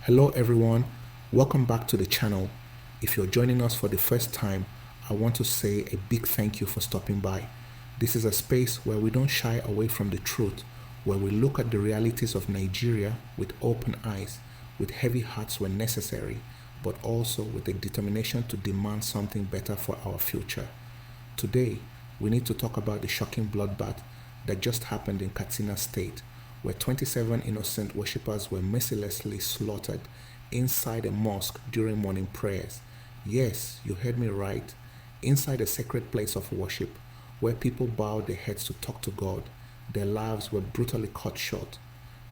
Hello everyone, welcome back to the channel. If you're joining us for the first time, I want to say a big thank you for stopping by. This is a space where we don't shy away from the truth, where we look at the realities of Nigeria with open eyes, with heavy hearts when necessary, but also with a determination to demand something better for our future. Today, we need to talk about the shocking bloodbath that just happened in Katsina State, where 27 innocent worshippers were mercilessly slaughtered inside a mosque during morning prayers. Yes, you heard me right. Inside a sacred place of worship, where people bowed their heads to talk to God, their lives were brutally cut short.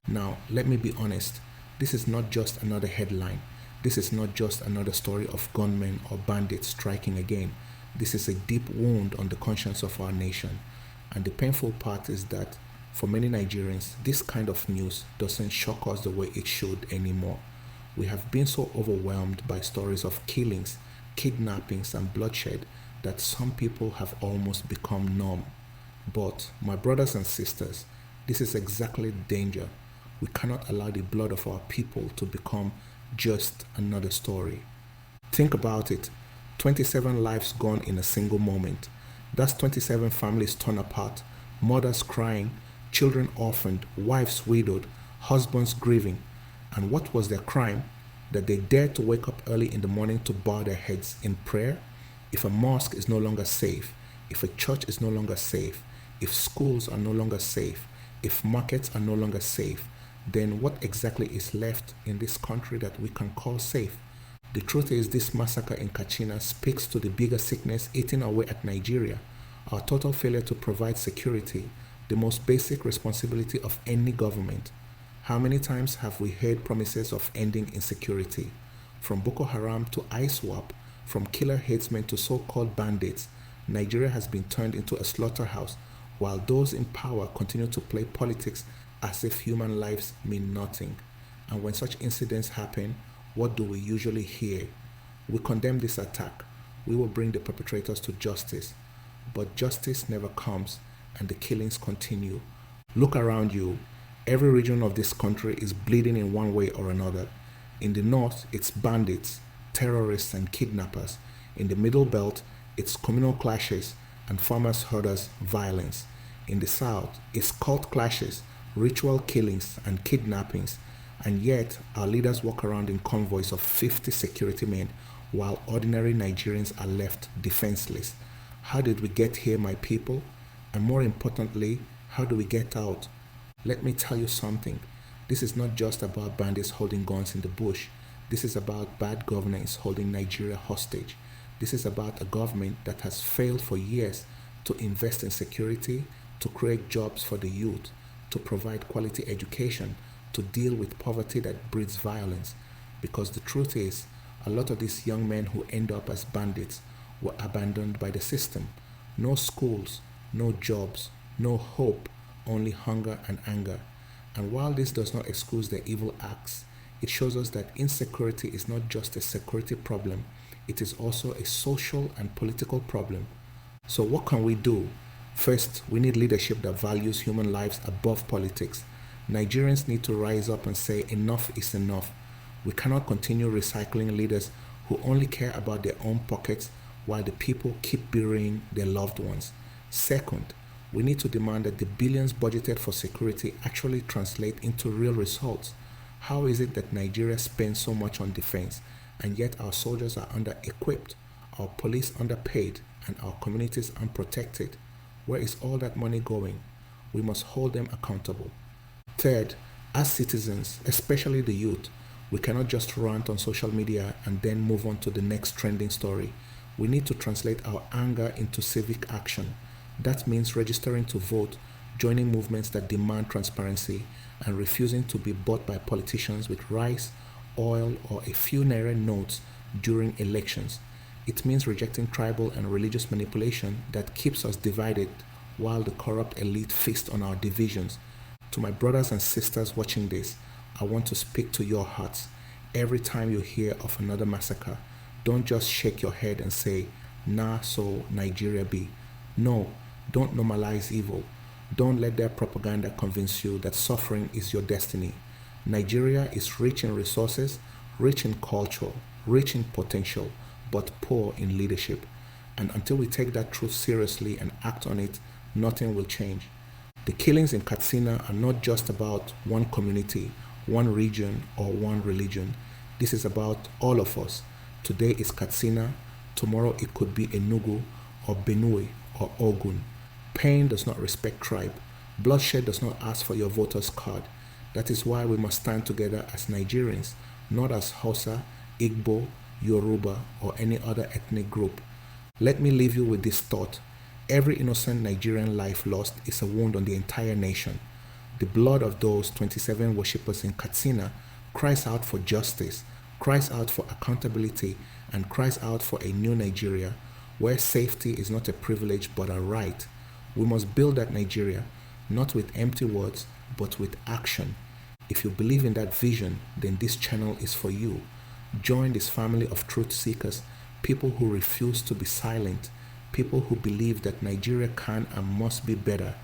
Now, let me be honest. This is not just another headline. This is not just another story of gunmen or bandits striking again. This is a deep wound on the conscience of our nation. And the painful part is that for many Nigerians, this kind of news doesn't shock us the way it should anymore. We have been so overwhelmed by stories of killings, kidnappings, and bloodshed that some people have almost become numb. But, my brothers and sisters, this is exactly the danger. We cannot allow the blood of our people to become just another story. Think about it. 27 lives gone in a single moment. That's 27 families torn apart, mothers crying, children orphaned, wives widowed, husbands grieving. And what was their crime? That they dared to wake up early in the morning to bow their heads in prayer? If a mosque is no longer safe, if a church is no longer safe, if schools are no longer safe, if markets are no longer safe, then what exactly is left in this country that we can call safe? The truth is, this massacre in Katsina speaks to the bigger sickness eating away at Nigeria, our total failure to provide security, the most basic responsibility of any government. How many times have we heard promises of ending insecurity? From Boko Haram to ISWAP, from killer headsmen to so-called bandits, Nigeria has been turned into a slaughterhouse, while those in power continue to play politics as if human lives mean nothing. And when such incidents happen, what do we usually hear? We condemn this attack. We will bring the perpetrators to justice. But justice never comes, and the killings continue. Look around you. Every region of this country is bleeding in one way or another. In the north, it's bandits, terrorists, and kidnappers. In the middle belt, it's communal clashes and farmers' herders' violence. In the south, it's cult clashes, ritual killings, and kidnappings. And yet, our leaders walk around in convoys of 50 security men, while ordinary Nigerians are left defenseless. How did we get here, my people? And more importantly, how do we get out? Let me tell you something. This is not just about bandits holding guns in the bush. This is about bad governance holding Nigeria hostage. This is about a government that has failed for years to invest in security, to create jobs for the youth, to provide quality education, to deal with poverty that breeds violence. Because the truth is, a lot of these young men who end up as bandits were abandoned by the system. No schools, no jobs, no hope, only hunger and anger. And while this does not excuse their evil acts, it shows us that insecurity is not just a security problem, it is also a social and political problem. So what can we do? First, we need leadership that values human lives above politics. Nigerians need to rise up and say enough is enough. We cannot continue recycling leaders who only care about their own pockets while the people keep burying their loved ones. Second, we need to demand that the billions budgeted for security actually translate into real results. How is it that Nigeria spends so much on defense, and yet our soldiers are under-equipped, our police underpaid, and our communities unprotected? Where is all that money going? We must hold them accountable. Third, as citizens, especially the youth, we cannot just rant on social media and then move on to the next trending story. We need to translate our anger into civic action. That means registering to vote, joining movements that demand transparency, and refusing to be bought by politicians with rice, oil, or a few naira notes during elections. It means rejecting tribal and religious manipulation that keeps us divided while the corrupt elite feast on our divisions. To my brothers and sisters watching this, I want to speak to your hearts. Every time you hear of another massacre, don't just shake your head and say, "Nah, so Nigeria be." No, don't normalize evil. Don't let their propaganda convince you that suffering is your destiny. Nigeria is rich in resources, rich in culture, rich in potential, but poor in leadership. And until we take that truth seriously and act on it, nothing will change. The killings in Katsina are not just about one community, one region, or one religion. This is about all of us. Today is Katsina, tomorrow it could be Enugu, or Benue, or Ogun. Pain does not respect tribe. Bloodshed does not ask for your voter's card. That is why we must stand together as Nigerians, not as Hausa, Igbo, Yoruba, or any other ethnic group. Let me leave you with this thought. Every innocent Nigerian life lost is a wound on the entire nation. The blood of those 27 worshippers in Katsina cries out for justice, cries out for accountability, and cries out for a new Nigeria where safety is not a privilege but a right. We must build that Nigeria, not with empty words, but with action. If you believe in that vision, then this channel is for you. Join this family of truth seekers, people who refuse to be silent, people who believe that Nigeria can and must be better.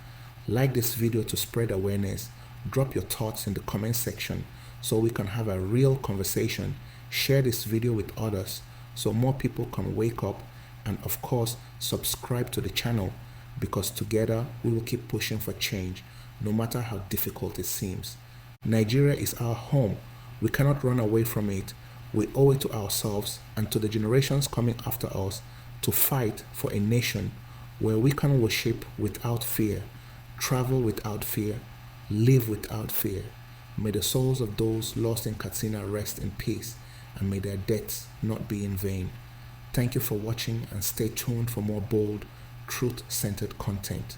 Like this video to spread awareness. Drop your thoughts in the comment section so we can have a real conversation. Share this video with others so more people can wake up, and of course subscribe to the channel, because together we will keep pushing for change no matter how difficult it seems. Nigeria is our home. We cannot run away from it. We owe it to ourselves and to the generations coming after us to fight for a nation where we can worship without fear, travel without fear, live without fear. May the souls of those lost in Katsina rest in peace, and may their deaths not be in vain. Thank you for watching, and stay tuned for more bold, truth-centered content.